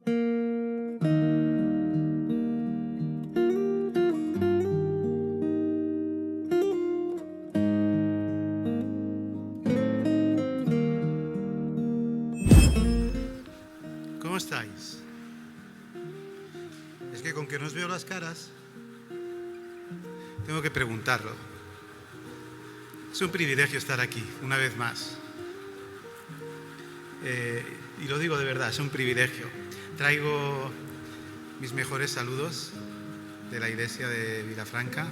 ¿Cómo estáis? Es que con que no os veo las caras, tengo que preguntarlo. Es un privilegio estar aquí, una vez más. Y lo digo de verdad, es un privilegio. Traigo mis mejores saludos de la iglesia de Vilafranca.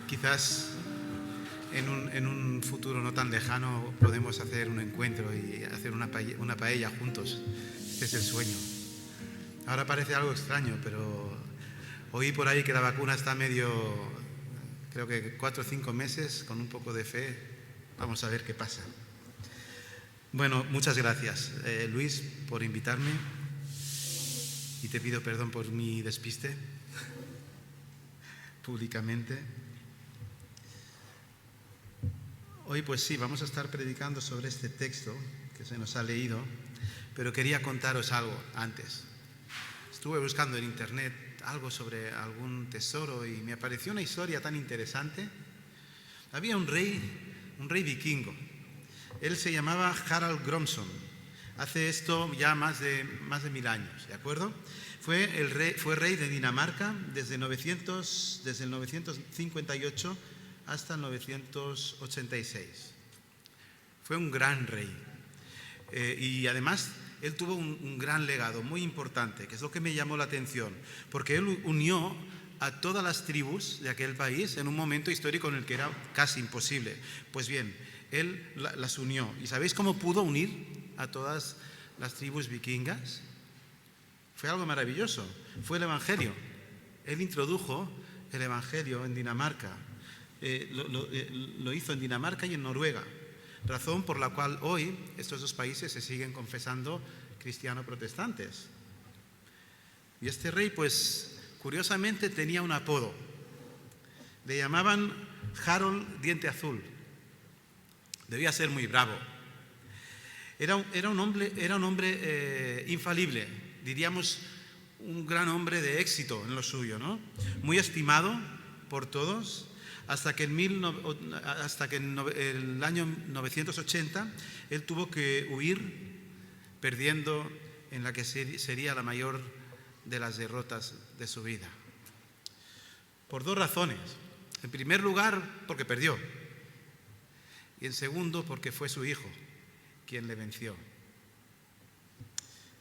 Quizás en un futuro no tan lejano podemos hacer un encuentro y hacer una paella juntos. Este es el sueño. Ahora parece algo extraño, pero oí por ahí que la vacuna está creo que 4 o 5 meses, con un poco de fe. Vamos a ver qué pasa. Bueno, muchas gracias, Luis, por invitarme, y te pido perdón por mi despiste públicamente. Hoy pues sí, vamos a estar predicando sobre este texto que se nos ha leído, pero quería contaros algo antes. Estuve buscando en internet algo sobre algún tesoro y me apareció una historia tan interesante. Había un rey vikingo. Él se llamaba Harald Gronson. Hace esto ya más de 1000 años, ¿de acuerdo? Fue rey de Dinamarca desde el 958 hasta el 986. Fue un gran rey. Y además, él tuvo un gran legado, muy importante, que es lo que me llamó la atención, porque él unió a todas las tribus de aquel país en un momento histórico en el que era casi imposible. Pues bien, él las unió. ¿Y sabéis cómo pudo unir a todas las tribus vikingas? Fue algo maravilloso. Fue el Evangelio. Él introdujo el Evangelio en Dinamarca. Lo hizo en Dinamarca y en Noruega, razón por la cual hoy estos dos países se siguen confesando cristiano-protestantes. Y este rey, pues, curiosamente tenía un apodo. Le llamaban Harold Diente Azul. Debía ser muy bravo. Era un hombre infalible, diríamos un gran hombre de éxito en lo suyo, ¿no? Muy estimado por todos, hasta que en el año 980 él tuvo que huir, perdiendo en la que sería la mayor de las derrotas de su vida. Por 2 razones. En primer lugar, porque perdió. Y en segundo, porque fue su hijo quien le venció.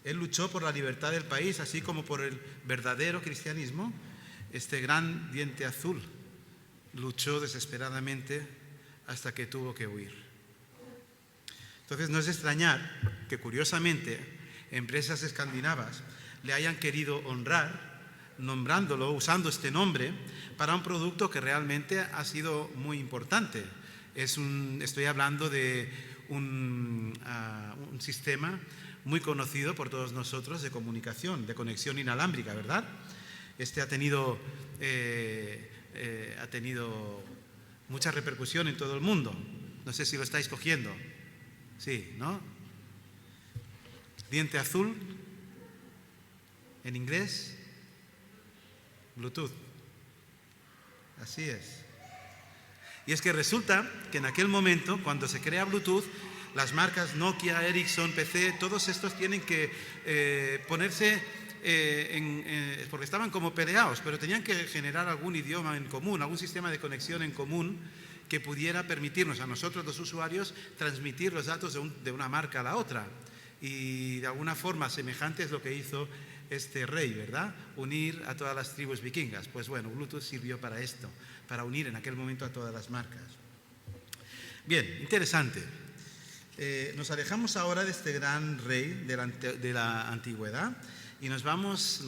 Él luchó por la libertad del país, así como por el verdadero cristianismo. Este gran Diente Azul luchó desesperadamente hasta que tuvo que huir. Entonces no es de extrañar que, curiosamente, empresas escandinavas le hayan querido honrar, nombrándolo, usando este nombre, para un producto que realmente ha sido muy importante. Estoy hablando de un sistema muy conocido por todos nosotros de comunicación, de conexión inalámbrica, ¿verdad? Este ha tenido mucha repercusión en todo el mundo. No sé si lo estáis cogiendo. Sí, ¿no? Diente Azul, en inglés, Bluetooth. Así es. Y es que resulta que en aquel momento, cuando se crea Bluetooth, las marcas Nokia, Ericsson, PC, todos estos tienen que ponerse porque estaban como peleados, pero tenían que generar algún idioma en común, algún sistema de conexión en común que pudiera permitirnos a nosotros, los usuarios, transmitir los datos de una marca a la otra. Y de alguna forma semejante es lo que hizo este rey, ¿verdad? Unir a todas las tribus vikingas. Pues bueno, Bluetooth sirvió para esto, para unir en aquel momento a todas las marcas. Bien, interesante. Nos alejamos ahora de este gran rey de la antigüedad y nos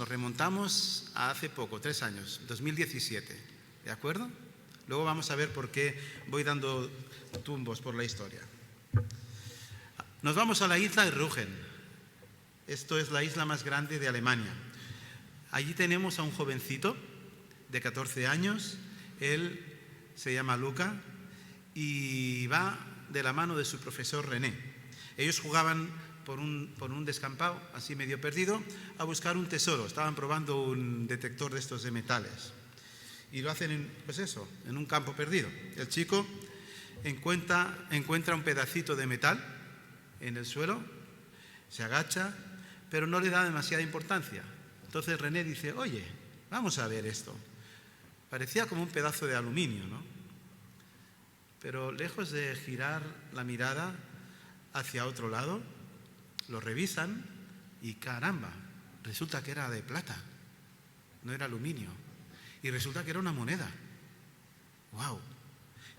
remontamos a hace poco, 3 años, 2017, ¿de acuerdo? Luego vamos a ver por qué voy dando tumbos por la historia. Nos vamos a la isla de Rügen. Esto es la isla más grande de Alemania. Allí tenemos a un jovencito de 14 años. Él se llama Luca y va de la mano de su profesor René. Ellos jugaban por un descampado, así medio perdido, a buscar un tesoro. Estaban probando un detector de estos de metales. Y lo hacen en un campo perdido. El chico encuentra un pedacito de metal en el suelo, se agacha, pero no le da demasiada importancia. Entonces René dice, oye, vamos a ver esto. Parecía como un pedazo de aluminio, ¿no? Pero lejos de girar la mirada hacia otro lado, lo revisan y caramba, resulta que era de plata, no era aluminio. Y resulta que era una moneda. ¡Wow!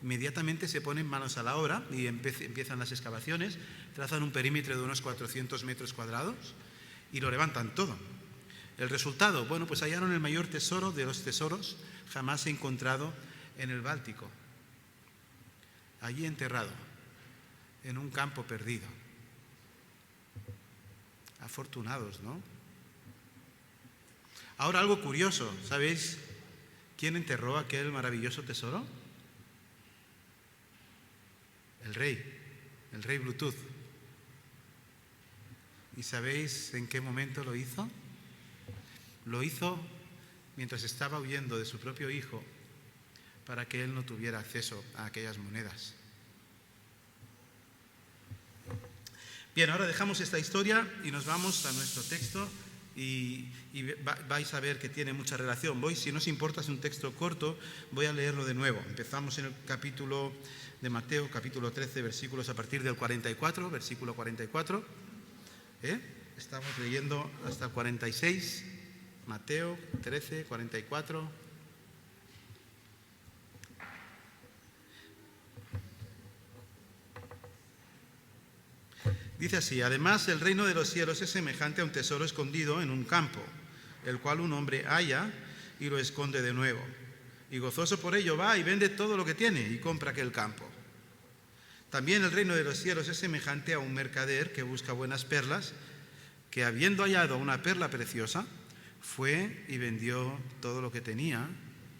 Inmediatamente se ponen manos a la obra y empiezan las excavaciones, trazan un perímetro de unos 400 metros cuadrados y lo levantan todo. El resultado, bueno, pues hallaron el mayor tesoro de los tesoros jamás encontrado en el Báltico. Allí enterrado, en un campo perdido. Afortunados, ¿no? Ahora algo curioso, ¿sabéis quién enterró aquel maravilloso tesoro? El rey Bluetooth. ¿Y sabéis en qué momento lo hizo? Lo hizo mientras estaba huyendo de su propio hijo para que él no tuviera acceso a aquellas monedas. Bien, ahora dejamos esta historia y nos vamos a nuestro texto y vais a ver que tiene mucha relación. Si no os importa, es un texto corto, voy a leerlo de nuevo. Empezamos en el capítulo de Mateo, capítulo 13, versículos a partir del 44, versículo 44. Estamos leyendo hasta el 46, Mateo 13, 44. Dice así: además, el reino de los cielos es semejante a un tesoro escondido en un campo, el cual un hombre halla y lo esconde de nuevo. Y gozoso por ello va y vende todo lo que tiene y compra aquel campo. También el reino de los cielos es semejante a un mercader que busca buenas perlas, que habiendo hallado una perla preciosa, fue y vendió todo lo que tenía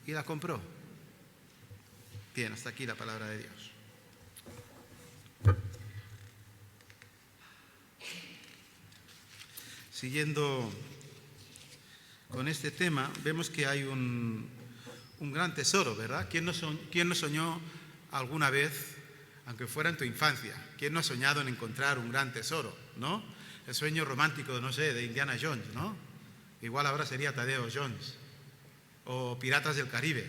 y la compró. Bien, hasta aquí la palabra de Dios. Siguiendo con este tema, vemos que hay un gran tesoro, ¿verdad? ¿Quién no soñó alguna vez, aunque fuera en tu infancia? ¿Quién no ha soñado en encontrar un gran tesoro, no? El sueño romántico, no sé, de Indiana Jones, ¿no? Igual ahora sería Tadeo Jones. O Piratas del Caribe,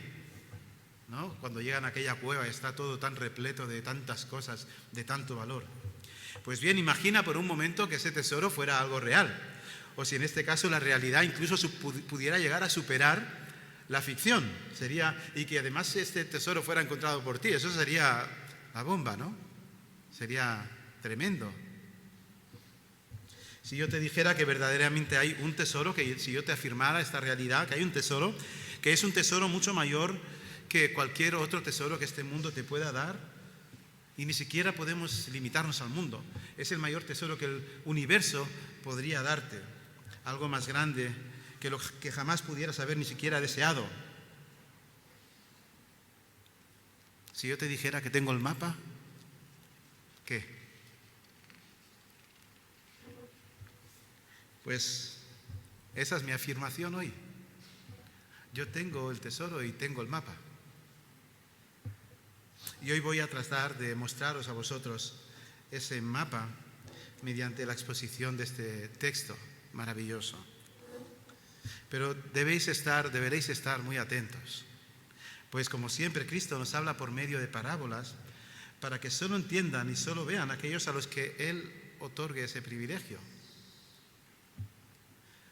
¿no? Cuando llegan a aquella cueva está todo tan repleto de tantas cosas, de tanto valor. Pues bien, imagina por un momento que ese tesoro fuera algo real. O si en este caso la realidad incluso pudiera llegar a superar la ficción. Y que además este tesoro fuera encontrado por ti. Eso sería la bomba, ¿no? Sería tremendo. Si yo te dijera que verdaderamente hay un tesoro, si yo te afirmara esta realidad, que hay un tesoro, que es un tesoro mucho mayor que cualquier otro tesoro que este mundo te pueda dar, y ni siquiera podemos limitarnos al mundo. Es el mayor tesoro que el universo podría darte. Algo más grande que lo que jamás pudieras haber ni siquiera deseado. Si yo te dijera que tengo el mapa, ¿qué? Pues esa es mi afirmación hoy. Yo tengo el tesoro y tengo el mapa. Y hoy voy a tratar de mostraros a vosotros ese mapa mediante la exposición de este texto maravilloso. Pero deberéis estar muy atentos, pues como siempre Cristo nos habla por medio de parábolas para que solo entiendan y solo vean aquellos a los que Él otorgue ese privilegio.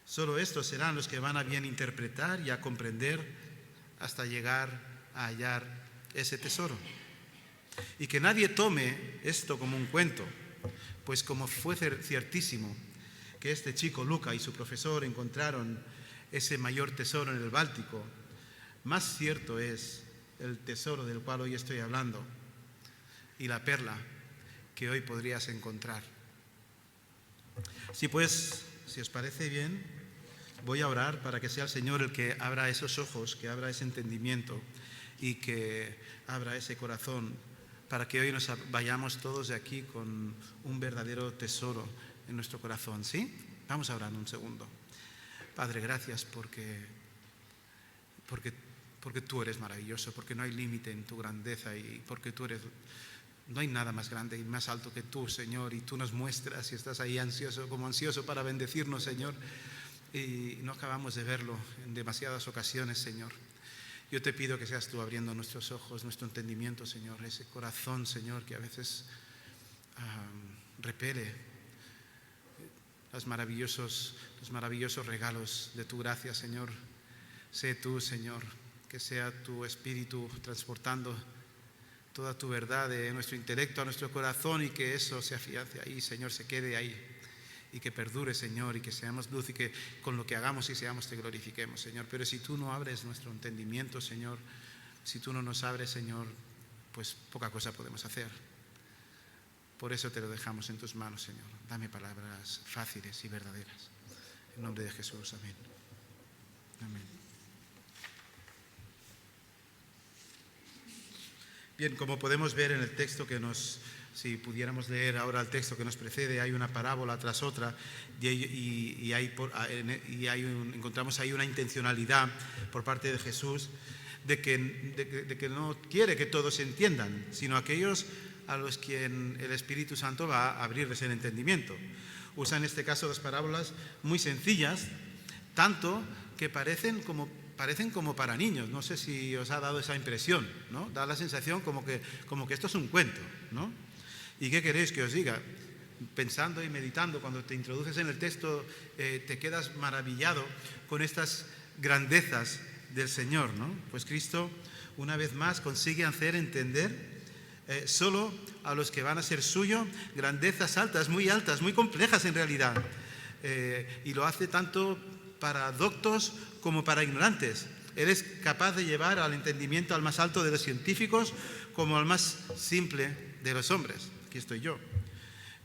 Solo estos serán los que van a bien interpretar y a comprender hasta llegar a hallar ese tesoro. Y que nadie tome esto como un cuento, pues como fue ciertísimo que este chico Luca y su profesor encontraron ese mayor tesoro en el Báltico, más cierto es el tesoro del cual hoy estoy hablando y la perla que hoy podrías encontrar. Si os parece bien, voy a orar para que sea el Señor el que abra esos ojos, que abra ese entendimiento y que abra ese corazón para que hoy nos vayamos todos de aquí con un verdadero tesoro en nuestro corazón, ¿sí? Vamos a orar un segundo. Padre, gracias porque tú eres maravilloso, porque no hay límite en tu grandeza y porque no hay nada más grande y más alto que tú, Señor, y tú nos muestras y estás ahí ansioso para bendecirnos, Señor, y no acabamos de verlo en demasiadas ocasiones, Señor. Yo te pido que seas tú abriendo nuestros ojos, nuestro entendimiento, Señor, ese corazón, Señor, que a veces repele los maravillosos regalos de tu gracia, Señor. Sé tú, Señor, que sea tu Espíritu transportando toda tu verdad de nuestro intelecto a nuestro corazón y que eso se afiance ahí, Señor, se quede ahí y que perdure, Señor, y que seamos luz y que con lo que hagamos y seamos te glorifiquemos, Señor. Pero si tú no abres nuestro entendimiento, Señor, si tú no nos abres, Señor, pues poca cosa podemos hacer. Por eso te lo dejamos en tus manos, Señor. Dame palabras fáciles y verdaderas. En nombre de Jesús, amén. Amén. Bien, como podemos ver en el texto si pudiéramos leer ahora el texto que nos precede, hay una parábola tras otra encontramos ahí una intencionalidad por parte de Jesús de que no quiere que todos entiendan, sino aquellos a los que el Espíritu Santo va a abrirles el entendimiento. Usa en este caso dos parábolas muy sencillas, tanto que parecen como para niños. No sé si os ha dado esa impresión, ¿no? Da la sensación como que esto es un cuento, ¿no? ¿Y qué queréis que os diga? Pensando y meditando, cuando te introduces en el texto, te quedas maravillado con estas grandezas del Señor, ¿no? Pues Cristo, una vez más, consigue hacer entender solo a los que van a ser suyo grandezas altas, muy complejas en realidad. Y lo hace tanto para doctos como para ignorantes. Él es capaz de llevar al entendimiento al más alto de los científicos como al más simple de los hombres. Aquí estoy yo.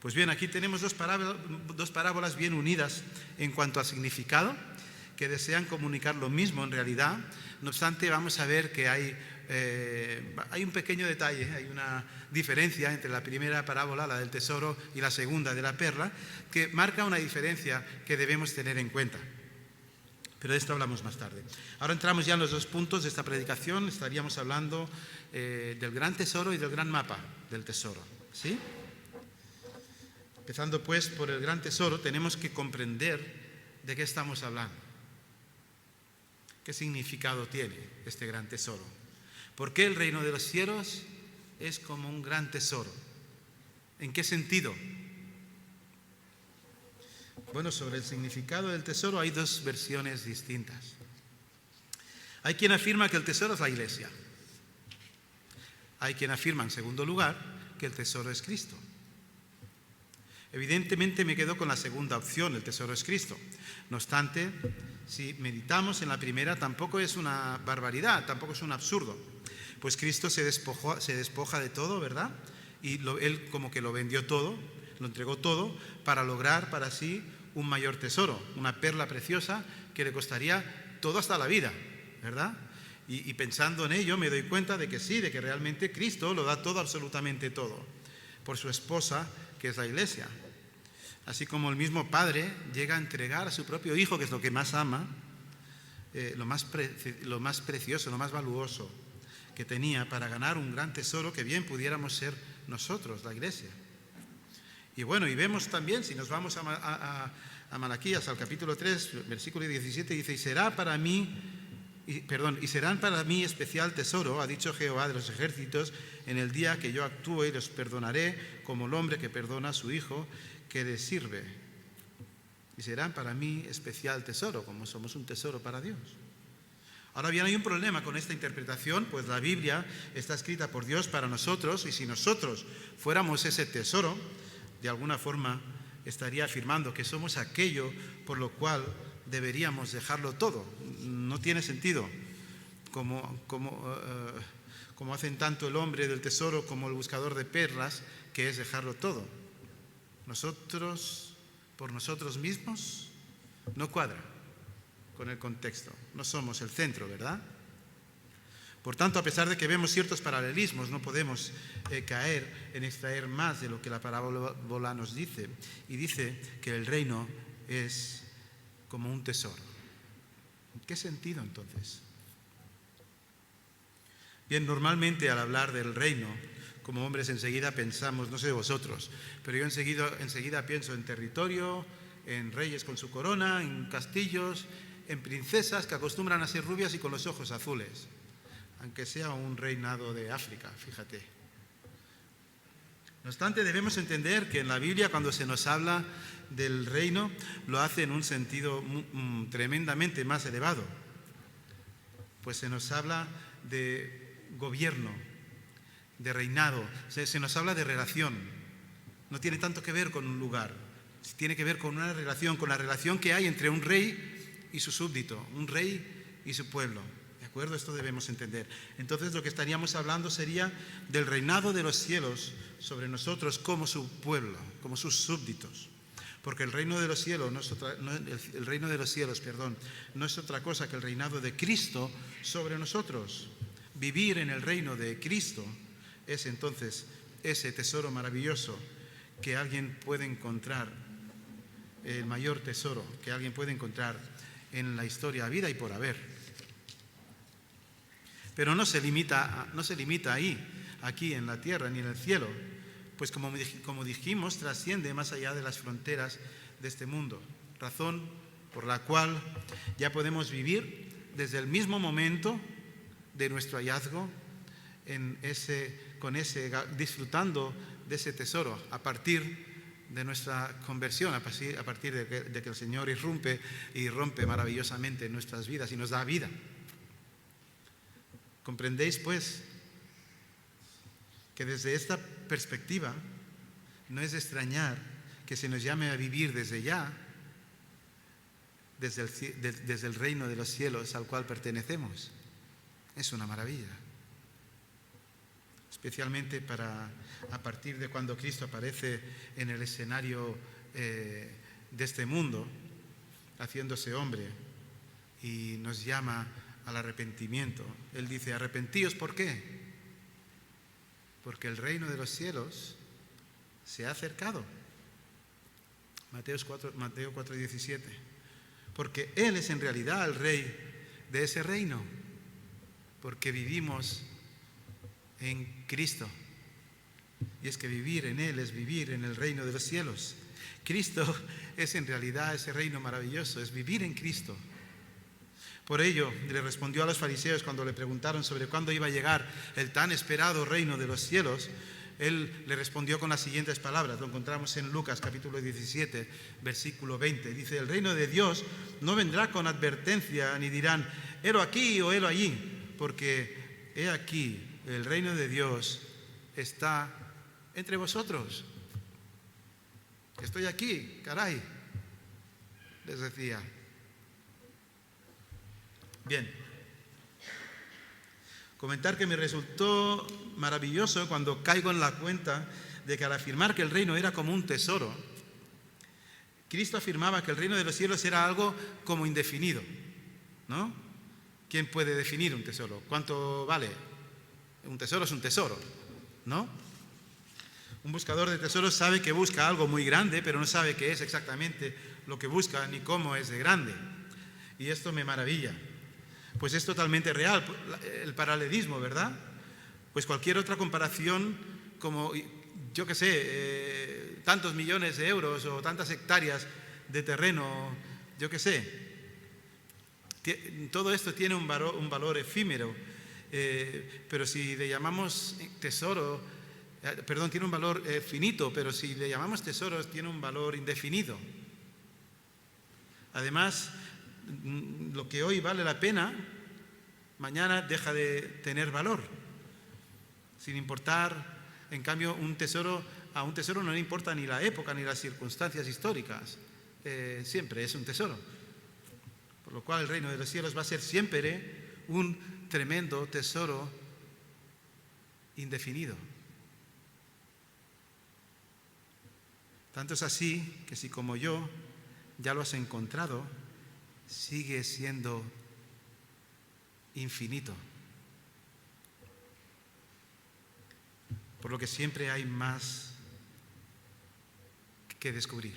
Pues bien, aquí tenemos dos parábolas bien unidas en cuanto al significado, que desean comunicar lo mismo en realidad. No obstante, vamos a ver que hay un pequeño detalle, hay una diferencia entre la primera parábola, la del tesoro, y la segunda, de la perla, que marca una diferencia que debemos tener en cuenta. Pero de esto hablamos más tarde. Ahora entramos ya en los dos puntos de esta predicación. Estaríamos hablando del gran tesoro y del gran mapa del tesoro, ¿sí? Empezando pues por el gran tesoro, tenemos que comprender de qué estamos hablando. ¿Qué significado tiene este gran tesoro? ¿Por qué el reino de los cielos es como un gran tesoro? ¿En qué sentido? Bueno, sobre el significado del tesoro hay dos versiones distintas. Hay quien afirma que el tesoro es la Iglesia. Hay quien afirma, en segundo lugar, que el tesoro es Cristo. Evidentemente me quedo con la segunda opción, el tesoro es Cristo. No obstante, si meditamos en la primera, tampoco es una barbaridad, tampoco es un absurdo. Pues Cristo se despoja de todo, ¿verdad? Y Él como que lo vendió todo, lo entregó todo para lograr para sí un mayor tesoro, una perla preciosa que le costaría todo hasta la vida, ¿verdad? Y pensando en ello me doy cuenta de que sí, de que realmente Cristo lo da todo, absolutamente todo, por su esposa, que es la Iglesia. Así como el mismo Padre llega a entregar a su propio Hijo, que es lo que más ama, lo más precioso, lo más valuoso que tenía para ganar un gran tesoro que bien pudiéramos ser nosotros, la Iglesia. Y bueno, y vemos también, si nos vamos a Malaquías, al capítulo 3, versículo 17, dice, y serán para mí especial tesoro, ha dicho Jehová de los ejércitos, en el día que yo actúe y los perdonaré, como el hombre que perdona a su hijo que le sirve. Y serán para mí especial tesoro, como somos un tesoro para Dios. Ahora bien, hay un problema con esta interpretación, pues la Biblia está escrita por Dios para nosotros, y si nosotros fuéramos ese tesoro, de alguna forma estaría afirmando que somos aquello por lo cual deberíamos dejarlo todo. No tiene sentido, como hacen tanto el hombre del tesoro como el buscador de perlas, que es dejarlo todo. Nosotros, por nosotros mismos, no cuadra con el contexto. No somos el centro, ¿verdad? Por tanto, a pesar de que vemos ciertos paralelismos, no podemos caer en extraer más de lo que la parábola nos dice. Y dice que el reino es como un tesoro. ¿En qué sentido entonces? Bien, normalmente al hablar del reino, como hombres enseguida pensamos, no sé de vosotros, pero yo enseguida pienso en territorio, en reyes con su corona, en castillos, en princesas que acostumbran a ser rubias y con los ojos azules, aunque sea un reinado de África, fíjate. No obstante, debemos entender que en la Biblia, cuando se nos habla del reino, lo hace en un sentido tremendamente más elevado, pues se nos habla de gobierno, de reinado, se nos habla de relación. No tiene tanto que ver con un lugar, tiene que ver con una relación, con la relación que hay entre un rey y su súbdito, un rey y su pueblo. ¿De acuerdo? Esto debemos entender. Entonces lo que estaríamos hablando sería del reinado de los cielos sobre nosotros como su pueblo, como sus súbditos. Porque el reino de los cielos no es otra cosa que el reinado de Cristo sobre nosotros. Vivir en el reino de Cristo es entonces ese tesoro maravilloso que alguien puede encontrar, el mayor tesoro que alguien puede encontrar en la historia, vida y por haber. Pero no se limita ahí, aquí en la tierra ni en el cielo, pues como dijimos, trasciende más allá de las fronteras de este mundo, razón por la cual ya podemos vivir desde el mismo momento de nuestro hallazgo disfrutando de ese tesoro a partir de nuestra conversión, a partir de que el Señor irrumpe y rompe maravillosamente en nuestras vidas y nos da vida. ¿Comprendéis, pues, que desde esta perspectiva no es de extrañar que se nos llame a vivir desde ya, desde el reino de los cielos al cual pertenecemos? Es una maravilla, especialmente a partir de cuando Cristo aparece en el escenario de este mundo, haciéndose hombre, y nos llama al arrepentimiento. Él dice: arrepentíos, ¿por qué? Porque el reino de los cielos se ha acercado. Mateo 4:17. Porque Él es en realidad el rey de ese reino, porque vivimos en Cristo. Y es que vivir en Él es vivir en el reino de los cielos. Cristo es en realidad ese reino maravilloso, es vivir en Cristo. Por ello, le respondió a los fariseos cuando le preguntaron sobre cuándo iba a llegar el tan esperado reino de los cielos. Él le respondió con las siguientes palabras. Lo encontramos en Lucas capítulo 17, versículo 20. Dice: el reino de Dios no vendrá con advertencia, ni dirán, helo aquí o helo allí, porque he aquí, el reino de Dios está entre vosotros. Estoy aquí, caray, les decía. Bien, comentar que me resultó maravilloso cuando caigo en la cuenta de que al afirmar que el reino era como un tesoro, Cristo afirmaba que el reino de los cielos era algo como indefinido, ¿no? ¿Quién puede definir un tesoro? ¿Cuánto vale? Un tesoro es un tesoro, ¿no? Un buscador de tesoros sabe que busca algo muy grande, pero no sabe qué es exactamente lo que busca ni cómo es de grande. Y esto me maravilla. Pues es totalmente real el paralelismo, ¿verdad? Pues cualquier otra comparación, como, yo qué sé, tantos millones de euros o tantas hectáreas de terreno, yo qué sé, todo esto tiene un valor efímero, pero si le llamamos tesoro, tiene un valor finito, pero si le llamamos tesoros, tiene un valor indefinido. Además, lo que hoy vale la pena, mañana deja de tener valor. Sin importar, en cambio, a un tesoro no le importa ni la época ni las circunstancias históricas. Siempre es un tesoro. Por lo cual el reino de los cielos va a ser siempre un tremendo tesoro indefinido. Tanto es así que si como yo ya lo has encontrado, sigue siendo infinito. por lo que siempre hay más que descubrir.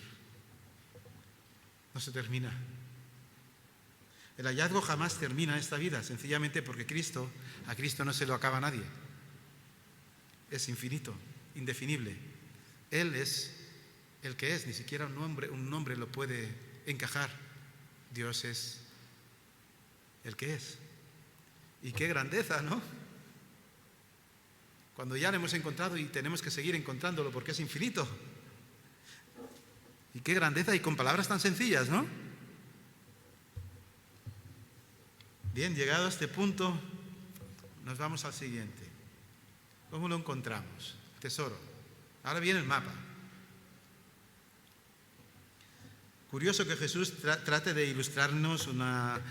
No se termina. El hallazgo jamás termina en esta vida, sencillamente porque a Cristo no se lo acaba nadie. Es infinito, indefinible. Él es el que es, ni siquiera un nombre lo puede encajar. Dios es el que es. Y qué grandeza, ¿no? Cuando ya lo hemos encontrado y tenemos que seguir encontrándolo porque es infinito. Y qué grandeza, y con palabras tan sencillas, ¿no? Bien, llegado a este punto, nos vamos al siguiente. ¿Cómo lo encontramos? Tesoro. Ahora viene el mapa. Curioso que Jesús trate de ilustrarnos una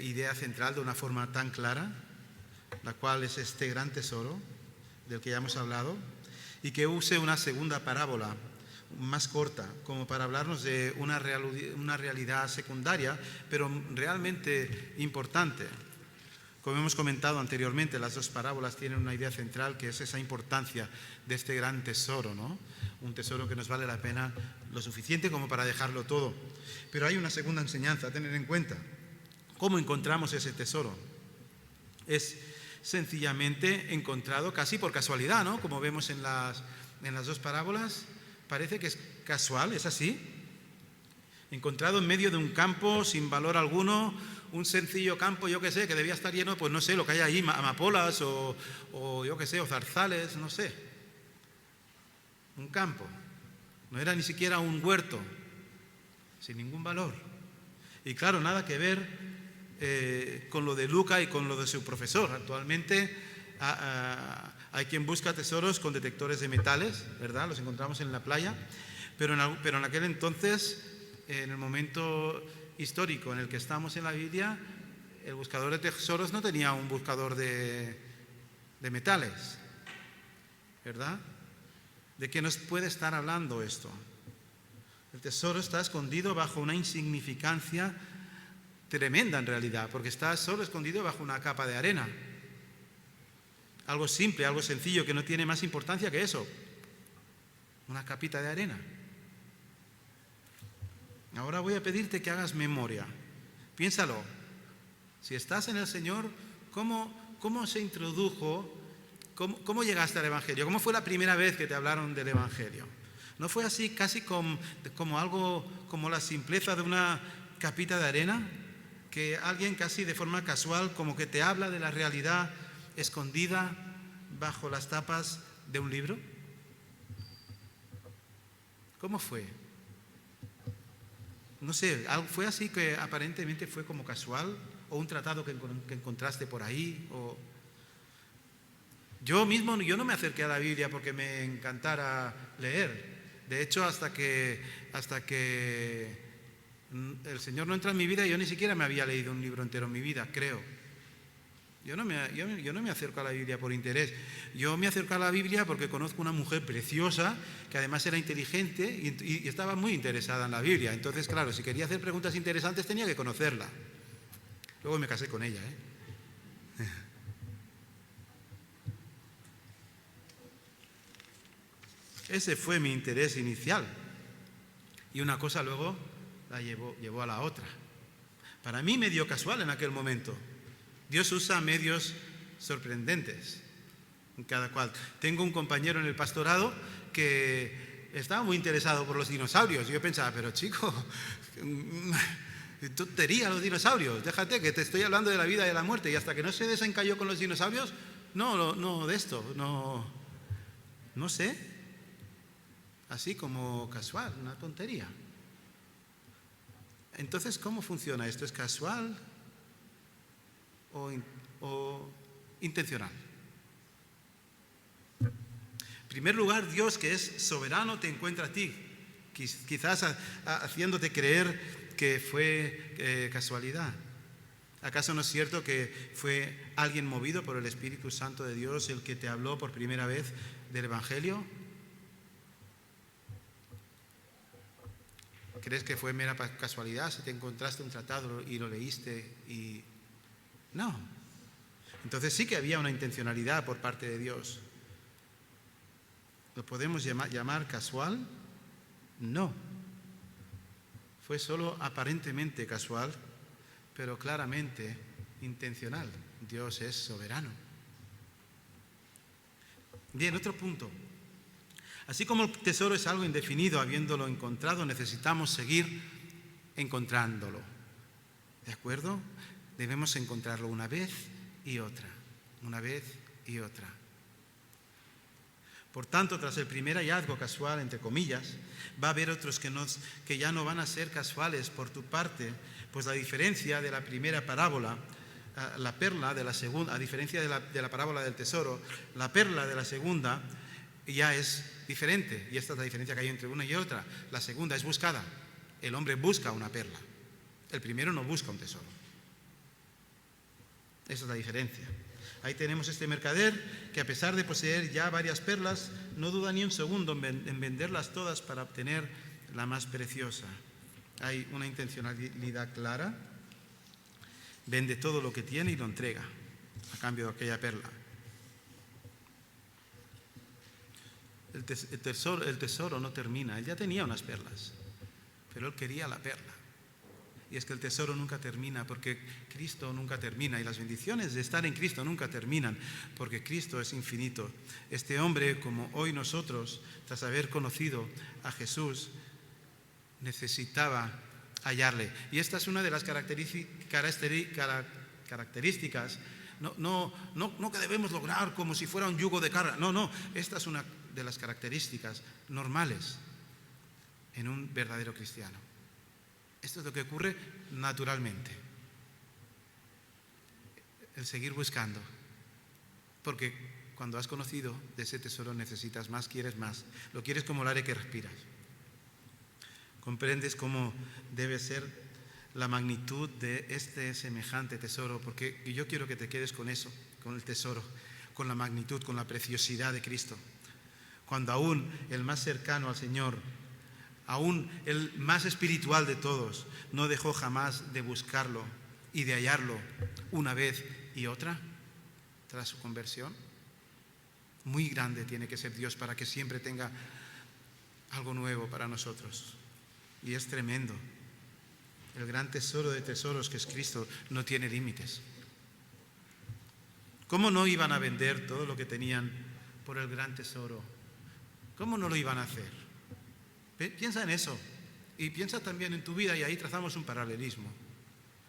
idea central de una forma tan clara, la cual es este gran tesoro del que ya hemos hablado, y que use una segunda parábola más corta, como para hablarnos de una realidad secundaria, pero realmente importante. Como hemos comentado anteriormente, las dos parábolas tienen una idea central, que es esa importancia de este gran tesoro, ¿no? Un tesoro que nos vale la pena lo suficiente como para dejarlo todo. Pero hay una segunda enseñanza a tener en cuenta. ¿Cómo encontramos ese tesoro? Es sencillamente encontrado casi por casualidad, ¿no? Como vemos en las dos parábolas, parece que es casual, ¿es así? Encontrado en medio de un campo sin valor alguno, un sencillo campo, yo qué sé, que debía estar lleno, pues no sé, lo que hay ahí, amapolas o yo qué sé, o zarzales, no sé. Un campo. No era ni siquiera un huerto, sin ningún valor. Y claro, nada que ver con lo de Luca y con lo de su profesor. Actualmente hay quien busca tesoros con detectores de metales, ¿verdad? Los encontramos en la playa, pero en aquel entonces, en el momento histórico en el que estamos en la Biblia, el buscador de tesoros no tenía un buscador de metales, ¿verdad? ¿De qué nos puede estar hablando esto? El tesoro está escondido bajo una insignificancia tremenda en realidad, porque está solo escondido bajo una capa de arena. Algo simple, algo sencillo, que no tiene más importancia que eso. Una capita de arena. Ahora voy a pedirte que hagas memoria. Piénsalo. Si estás en el Señor, ¿cómo se introdujo? ¿Cómo llegaste al Evangelio? ¿Cómo fue la primera vez que te hablaron del Evangelio? ¿No fue así casi como algo, como la simpleza de una capita de arena? Que alguien casi de forma casual como que te habla de la realidad escondida bajo las tapas de un libro. ¿Cómo fue? No sé, ¿fue así que aparentemente fue como casual? ¿O un tratado que encontraste por ahí? Yo no me acerqué a la Biblia porque me encantara leer. De hecho, hasta que el Señor no entra en mi vida, yo ni siquiera me había leído un libro entero en mi vida, creo. Yo no me acerco a la Biblia por interés. Yo me acerco a la Biblia porque conozco una mujer preciosa que además era inteligente y estaba muy interesada en la Biblia. Entonces, claro, si quería hacer preguntas interesantes tenía que conocerla. Luego me casé con ella, Ese fue mi interés inicial. Y una cosa luego la llevó a la otra. Para mí medio casual en aquel momento. Dios usa medios sorprendentes en cada cual. Tengo un compañero en el pastorado que estaba muy interesado por los dinosaurios. Y yo pensaba, pero chico, tontería los dinosaurios. Déjate que te estoy hablando de la vida y de la muerte. Y hasta que no se desencalló con los dinosaurios, no de esto, no sé. Así como casual, una tontería. Entonces, ¿cómo funciona esto? ¿Es casual o intencional? En primer lugar, Dios, que es soberano, te encuentra a ti, quizás haciéndote creer que fue casualidad. ¿Acaso no es cierto que fue alguien movido por el Espíritu Santo de Dios el que te habló por primera vez del Evangelio? ¿Crees que fue mera casualidad si te encontraste un tratado y lo leíste y...? No. Entonces sí que había una intencionalidad por parte de Dios. ¿Lo podemos llamar casual? No. Fue solo aparentemente casual, pero claramente intencional. Dios es soberano. Bien, otro punto. Así como el tesoro es algo indefinido, habiéndolo encontrado, necesitamos seguir encontrándolo. ¿De acuerdo? Debemos encontrarlo una vez y otra, una vez y otra. Por tanto, tras el primer hallazgo casual, entre comillas, va a haber otros que ya no van a ser casuales por tu parte, pues la diferencia de la primera parábola, la perla de la segunda, a diferencia de la parábola del tesoro, la perla de la segunda ya es diferente, y esta es la diferencia que hay entre una y otra. La segunda es buscada. El hombre busca una perla. El primero no busca un tesoro. Esa es la diferencia. Ahí tenemos este mercader que, a pesar de poseer ya varias perlas, no duda ni un segundo en venderlas todas para obtener la más preciosa. Hay una intencionalidad clara. Vende todo lo que tiene y lo entrega a cambio de aquella perla. El tesoro no termina. Él ya tenía unas perlas, pero él quería la perla. Y es que el tesoro nunca termina, porque Cristo nunca termina, y las bendiciones de estar en Cristo nunca terminan, porque Cristo es infinito. Este hombre, como hoy nosotros, tras haber conocido a Jesús, necesitaba hallarle. Y esta es una de las características, no que debemos lograr como si fuera un yugo de carga. No, esta es una de las características normales en un verdadero cristiano. Esto es lo que ocurre naturalmente. El seguir buscando. Porque cuando has conocido de ese tesoro necesitas más, quieres más. Lo quieres como el aire que respiras. Comprendes cómo debe ser la magnitud de este semejante tesoro, porque yo quiero que te quedes con eso, con el tesoro, con la magnitud, con la preciosidad de Cristo. Cuando aún el más cercano al Señor, aún el más espiritual de todos, no dejó jamás de buscarlo y de hallarlo una vez y otra tras su conversión. Muy grande tiene que ser Dios para que siempre tenga algo nuevo para nosotros. Y es tremendo. El gran tesoro de tesoros que es Cristo no tiene límites. ¿Cómo no iban a vender todo lo que tenían por el gran tesoro? ¿Cómo no lo iban a hacer? Piensa en eso y piensa también en tu vida, y ahí trazamos un paralelismo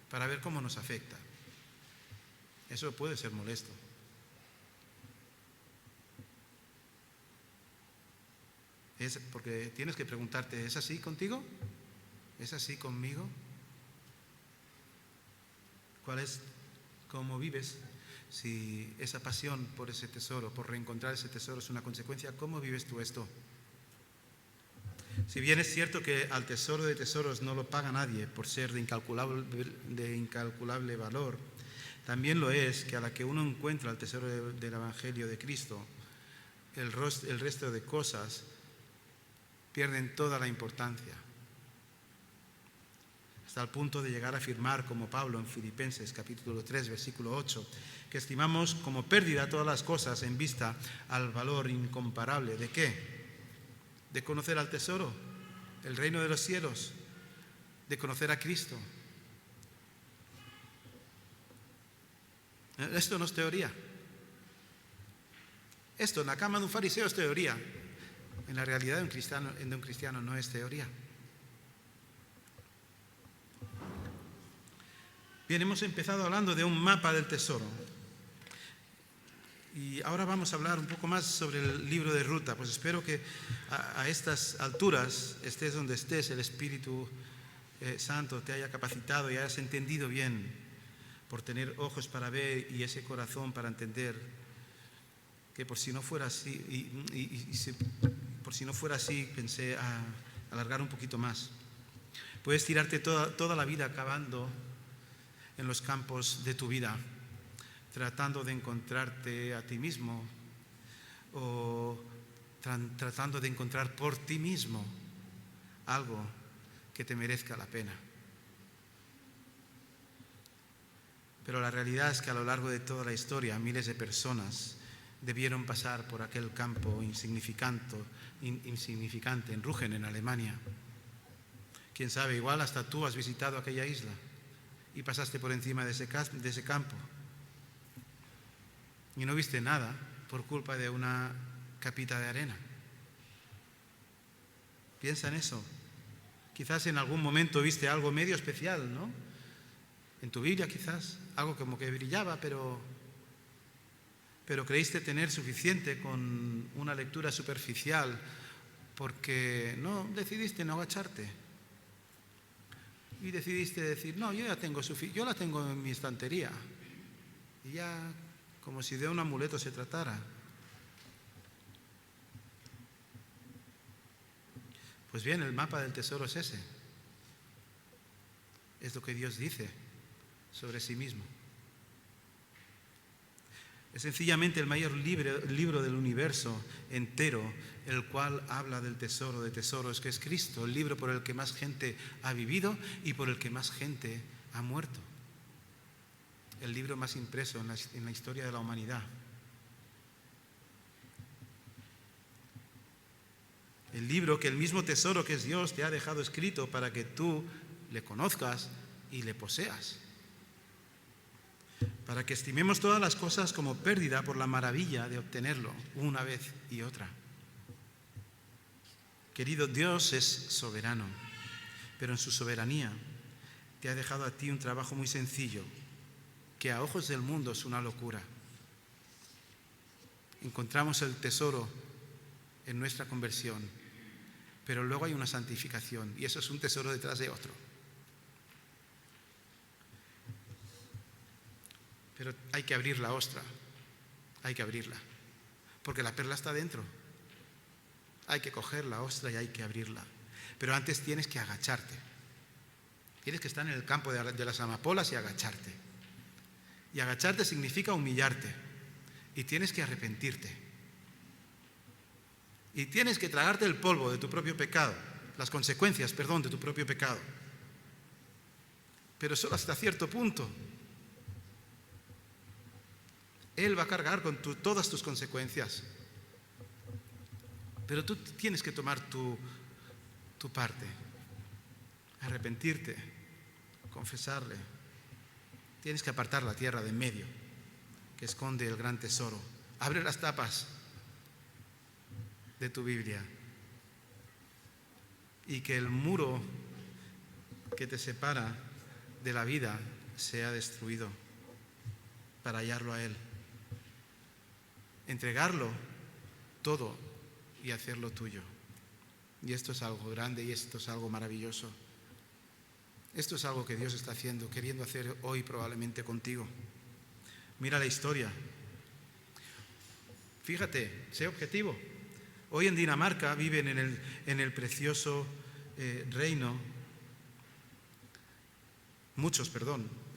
para ver cómo nos afecta. Eso puede ser molesto. Es porque tienes que preguntarte, ¿es así contigo? ¿Es así conmigo? ¿Cómo vives? Si esa pasión por ese tesoro, por reencontrar ese tesoro es una consecuencia, ¿cómo vives tú esto? Si bien es cierto que al tesoro de tesoros no lo paga nadie por ser de incalculable valor, también lo es que a la que uno encuentra el tesoro del Evangelio de Cristo, el resto de cosas pierden toda la importancia. Hasta el punto de llegar a afirmar, como Pablo en Filipenses capítulo 3, versículo 8, que estimamos como pérdida todas las cosas en vista al valor incomparable. ¿De qué? De conocer al tesoro, el reino de los cielos, de conocer a Cristo. Esto no es teoría. Esto en la cama de un fariseo es teoría. En la realidad de un cristiano no es teoría. Bien, hemos empezado hablando de un mapa del tesoro. Y ahora vamos a hablar un poco más sobre el libro de ruta. Pues espero que a estas alturas, estés donde estés, el Espíritu Santo te haya capacitado y hayas entendido bien, por tener ojos para ver y ese corazón para entender, que por si no fuera así, por si no fuera así, pensé a alargar un poquito más. Puedes tirarte toda la vida cavando en los campos de tu vida, tratando de encontrarte a ti mismo o tratando de encontrar por ti mismo algo que te merezca la pena. Pero la realidad es que a lo largo de toda la historia miles de personas debieron pasar por aquel campo insignificante en Rügen, en Alemania. Quién sabe, igual hasta tú has visitado aquella isla y pasaste por encima de ese campo y no viste nada por culpa de una capita de arena. Piensa en eso. Quizás en algún momento viste algo medio especial, ¿no? En tu Biblia quizás, algo como que brillaba, pero creíste tener suficiente con una lectura superficial porque no decidiste no agacharte. Y decidiste decir, no, yo la tengo en mi estantería. Y ya, como si de un amuleto se tratara. Pues bien, el mapa del tesoro es ese. Es lo que Dios dice sobre sí mismo. Es sencillamente el mayor libro del universo entero, el cual habla del tesoro de tesoros, que es Cristo, el libro por el que más gente ha vivido y por el que más gente ha muerto. El libro más impreso en la historia de la humanidad. El libro que el mismo tesoro que es Dios te ha dejado escrito para que tú le conozcas y le poseas. Para que estimemos todas las cosas como pérdida por la maravilla de obtenerlo una vez y otra. Querido, Dios es soberano, pero en su soberanía te ha dejado a ti un trabajo muy sencillo, que a ojos del mundo es una locura. Encontramos el tesoro en nuestra conversión, pero luego hay una santificación, y eso es un tesoro detrás de otro. Pero hay que abrir la ostra, hay que abrirla, porque la perla está dentro. Hay que coger la ostra y hay que abrirla. Pero antes tienes que agacharte. Tienes que estar en el campo de las amapolas y agacharte. Y agacharte significa humillarte. Y tienes que arrepentirte. Y tienes que tragarte el polvo de tu propio pecado, las consecuencias, de tu propio pecado. Pero solo hasta cierto punto. Él va a cargar con todas tus consecuencias. Pero tú tienes que tomar tu parte, arrepentirte, confesarle. Tienes que apartar la tierra de en medio, que esconde el gran tesoro. Abre las tapas de tu Biblia y que el muro que te separa de la vida sea destruido para hallarlo a Él. Entregarlo todo y hacerlo tuyo. Y esto es algo grande y esto es algo maravilloso. Esto es algo que Dios está haciendo, queriendo hacer hoy probablemente contigo. Mira la historia. Fíjate, sé objetivo. Hoy en Dinamarca viven en el precioso reino,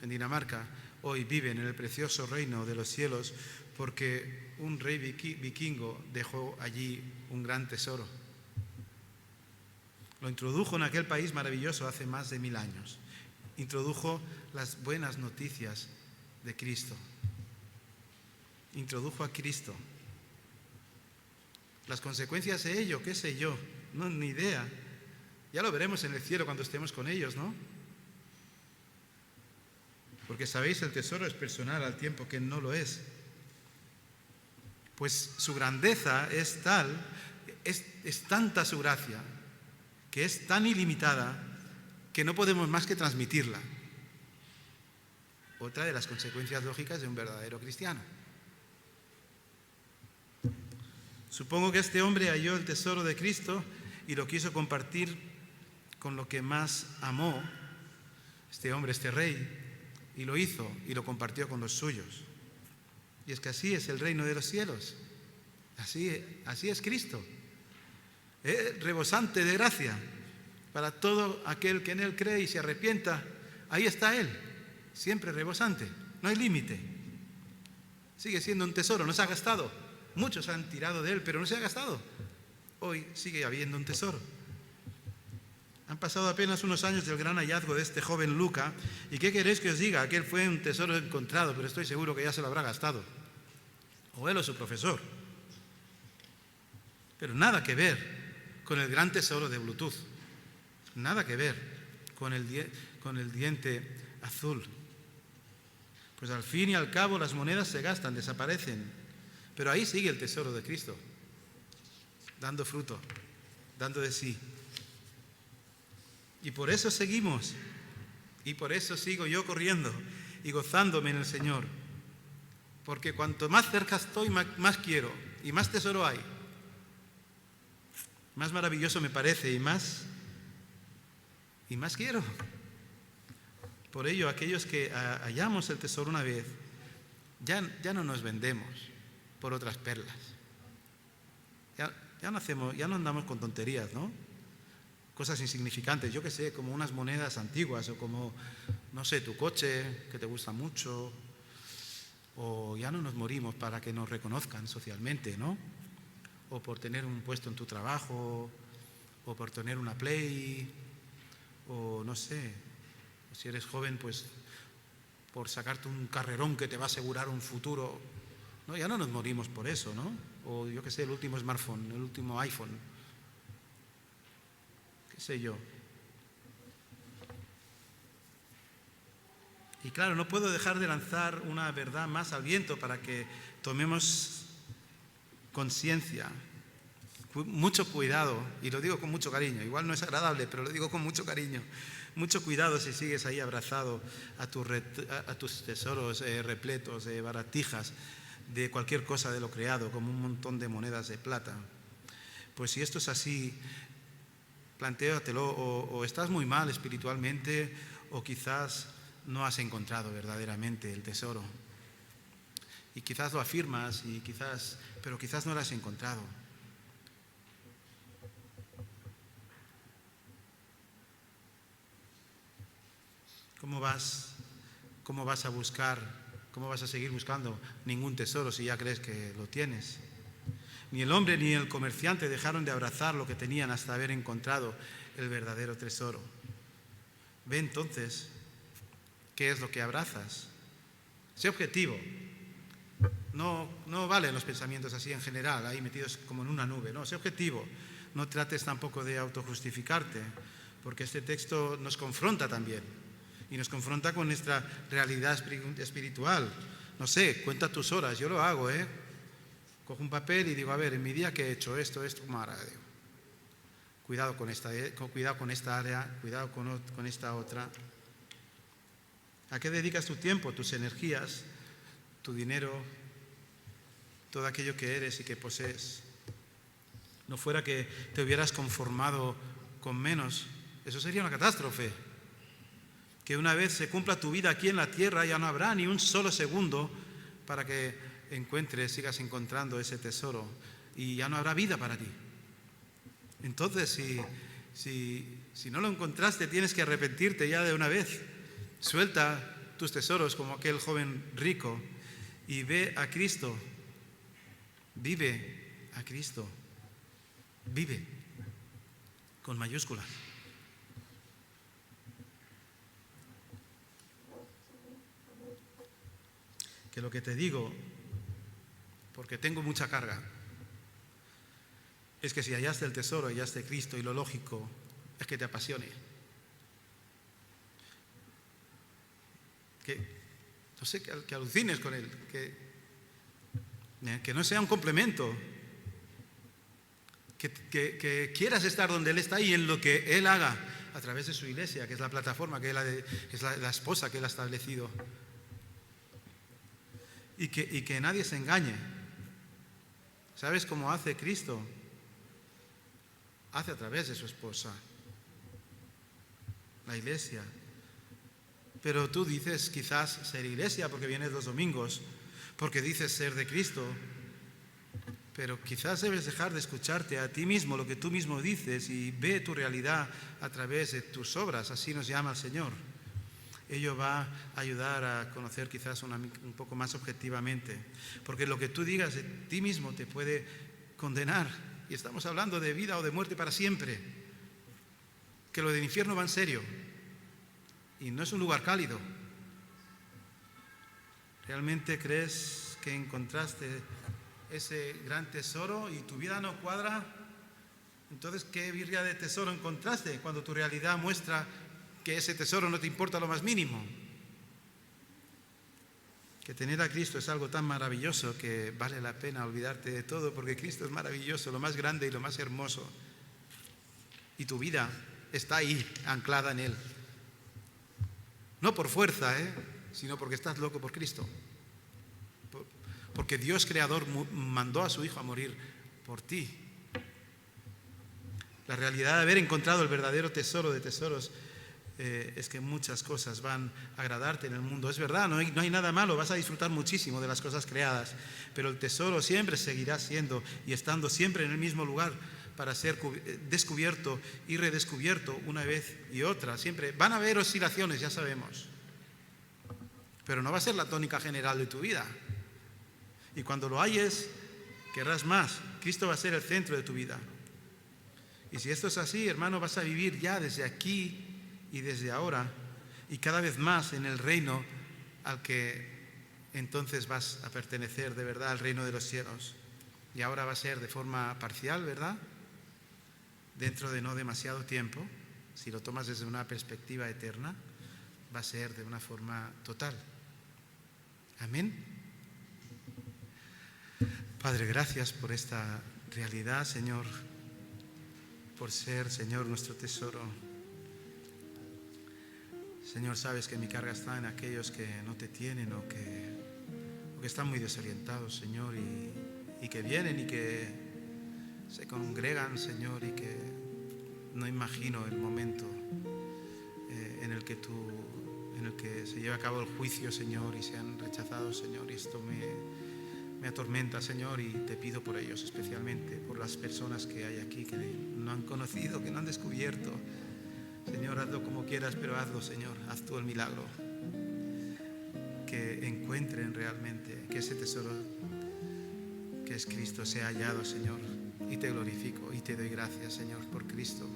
en Dinamarca hoy viven en el precioso reino de los cielos porque un rey vikingo dejó allí un gran tesoro. Lo introdujo en aquel país maravilloso hace más de 1000 años. Introdujo las buenas noticias de Cristo. Introdujo a Cristo. Las consecuencias de ello, qué sé yo, no, ni idea. Ya lo veremos en el cielo cuando estemos con ellos, ¿no? Porque sabéis, el tesoro es personal al tiempo que no lo es. Pues su grandeza es tal, es tanta su gracia, que es tan ilimitada, que no podemos más que transmitirla. Otra de las consecuencias lógicas de un verdadero cristiano. Supongo que este hombre halló el tesoro de Cristo y lo quiso compartir con lo que más amó, este hombre, este rey, y lo hizo y lo compartió con los suyos. Y es que así es el reino de los cielos. Así es Cristo. Rebosante de gracia para todo aquel que en Él cree y se arrepienta. Ahí está Él, siempre rebosante. No hay límite. Sigue siendo un tesoro, no se ha gastado. Muchos han tirado de Él, pero no se ha gastado. Hoy sigue habiendo un tesoro. Han pasado apenas unos años del gran hallazgo de este joven Luca. ¿Y qué queréis que os diga? Aquel fue un tesoro encontrado, pero estoy seguro que ya se lo habrá gastado. o él o su profesor. Pero nada que ver con el gran tesoro de Bluetooth. Nada que ver con el diente azul. Pues al fin y al cabo las monedas se gastan, desaparecen. Pero ahí sigue el tesoro de Cristo, dando fruto, dando de sí. Y por eso seguimos. Y por eso sigo yo corriendo y gozándome en el Señor. Porque cuanto más cerca estoy, más quiero y más tesoro hay. Más maravilloso me parece y más quiero. Por ello, aquellos que hallamos el tesoro una vez, ya no nos vendemos por otras perlas. Ya no andamos con tonterías, ¿no? Cosas insignificantes, yo qué sé, como unas monedas antiguas o como, no sé, tu coche que te gusta mucho, o ya no nos morimos para que nos reconozcan socialmente, ¿no? O por tener un puesto en tu trabajo, o por tener una Play, o no sé, si eres joven, pues por sacarte un carrerón que te va a asegurar un futuro. No, ya no nos morimos por eso, ¿no? O yo qué sé, el último smartphone, el último iPhone, qué sé yo. Y claro, no puedo dejar de lanzar una verdad más al viento para que tomemos conciencia. Mucho cuidado, y lo digo con mucho cariño, igual no es agradable, pero lo digo con mucho cariño. Mucho cuidado si sigues ahí abrazado a tus tesoros repletos de baratijas, de cualquier cosa de lo creado, como un montón de monedas de plata. Pues si esto es así, plantéatelo, o estás muy mal espiritualmente, o quizás no has encontrado verdaderamente el tesoro. Y quizás lo afirmas, pero quizás no lo has encontrado. ¿Cómo vas a buscar, cómo vas a seguir buscando ningún tesoro si ya crees que lo tienes? Ni el hombre ni el comerciante dejaron de abrazar lo que tenían hasta haber encontrado el verdadero tesoro. Ve entonces qué es lo que abrazas. Sé objetivo. No valen los pensamientos así en general, ahí metidos como en una nube. No, sé objetivo. No trates tampoco de autojustificarte, porque este texto nos confronta también. Y nos confronta con nuestra realidad espiritual. No sé, cuenta tus horas, yo lo hago, Cojo un papel y digo, a ver, en mi día que he hecho esto, madre. Cuidado con esta área, cuidado con esta otra. ¿A qué dedicas tu tiempo, tus energías, tu dinero, todo aquello que eres y que posees? No fuera que te hubieras conformado con menos, eso sería una catástrofe. Que una vez se cumpla tu vida aquí en la tierra, ya no habrá ni un solo segundo para que sigas encontrando ese tesoro, y ya no habrá vida para ti. Entonces, si no lo encontraste, tienes que arrepentirte ya de una vez. Suelta tus tesoros como aquel joven rico y ve a Cristo. Vive a Cristo. Vive con mayúsculas. Que lo que te digo, porque tengo mucha carga, es que si hallaste el tesoro, hallaste Cristo, y lo lógico es que te apasione. No sé, que alucines con él, que no sea un complemento, que quieras estar donde él está y en lo que él haga a través de su iglesia, que es la plataforma, que es la esposa que él ha establecido. Y que nadie se engañe. ¿Sabes cómo hace Cristo? Hace a través de su esposa, la iglesia. Pero tú dices quizás ser iglesia porque vienes los domingos, porque dices ser de Cristo, pero quizás debes dejar de escucharte a ti mismo, lo que tú mismo dices, y ve tu realidad a través de tus obras. Así nos llama el Señor. Ello va a ayudar a conocer quizás un poco más objetivamente, porque lo que tú digas de ti mismo te puede condenar, y estamos hablando de vida o de muerte para siempre, que lo del infierno va en serio y no es un lugar cálido. ¿Realmente crees que encontraste ese gran tesoro y tu vida no cuadra, entonces ¿qué birria de tesoro encontraste cuando tu realidad muestra que ese tesoro no te importa lo más mínimo? Que tener a Cristo es algo tan maravilloso que vale la pena olvidarte de todo, porque Cristo es maravilloso, lo más grande y lo más hermoso. Y tu vida está ahí, anclada en Él. No por fuerza, sino porque estás loco por Cristo. Porque Dios creador mandó a su Hijo a morir por ti. La realidad de haber encontrado el verdadero tesoro de tesoros es que muchas cosas van a agradarte en el mundo. Es verdad, no hay nada malo, vas a disfrutar muchísimo de las cosas creadas, pero el tesoro siempre seguirá siendo y estando siempre en el mismo lugar para ser descubierto y redescubierto una vez y otra. Siempre van a haber oscilaciones, ya sabemos, pero no va a ser la tónica general de tu vida. Y cuando lo hayas, querrás más. Cristo va a ser el centro de tu vida. Y si esto es así, hermano, vas a vivir ya desde aquí y desde ahora y cada vez más en el reino al que entonces vas a pertenecer de verdad, al reino de los cielos. Y ahora va a ser de forma parcial, ¿verdad? Dentro de no demasiado tiempo, si lo tomas desde una perspectiva eterna, va a ser de una forma total. Amén. Padre, gracias por esta realidad, Señor, por ser, Señor, nuestro tesoro. Señor, sabes que mi carga está en aquellos que no te tienen o que están muy desorientados, Señor, y que vienen y que se congregan, Señor, y que no imagino el momento en el que se lleva a cabo el juicio, Señor, y sean rechazados, Señor, y esto me atormenta, Señor, y te pido por ellos, especialmente por las personas que hay aquí que no han conocido, que no han descubierto. Señor, hazlo como quieras, pero hazlo, Señor, haz tú el milagro. Que encuentren realmente que ese tesoro que es Cristo sea hallado, Señor, y te glorifico y te doy gracias, Señor, por Cristo,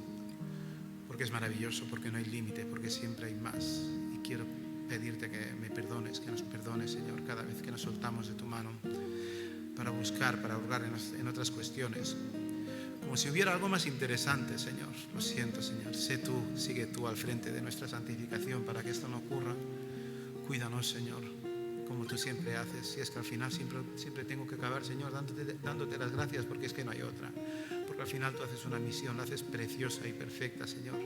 porque es maravilloso, porque no hay límite, porque siempre hay más. Y quiero pedirte que me perdones, que nos perdones, Señor, cada vez que nos soltamos de tu mano para buscar, para hurgar en otras cuestiones, como si hubiera algo más interesante, Señor. Lo siento, Señor. Sigue tú al frente de nuestra santificación para que esto no ocurra. Cuídanos, Señor, como tú siempre haces. Y es que al final siempre tengo que acabar, Señor, dándote las gracias, porque es que no hay otra. Porque al final tú haces una misión, la haces preciosa y perfecta, Señor.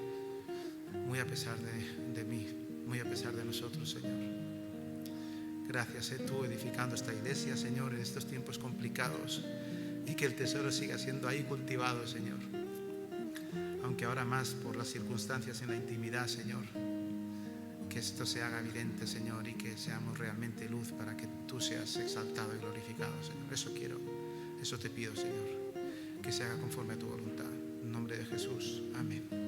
Muy a pesar de mí, muy a pesar de nosotros, Señor. Gracias, tú edificando esta iglesia, Señor, en estos tiempos complicados. Y que el tesoro siga siendo ahí cultivado, Señor. Aunque ahora más por las circunstancias en la intimidad, Señor. Que esto se haga evidente, Señor, y que seamos realmente luz para que tú seas exaltado y glorificado, Señor. Eso quiero, eso te pido, Señor. Que se haga conforme a tu voluntad. En nombre de Jesús. Amén.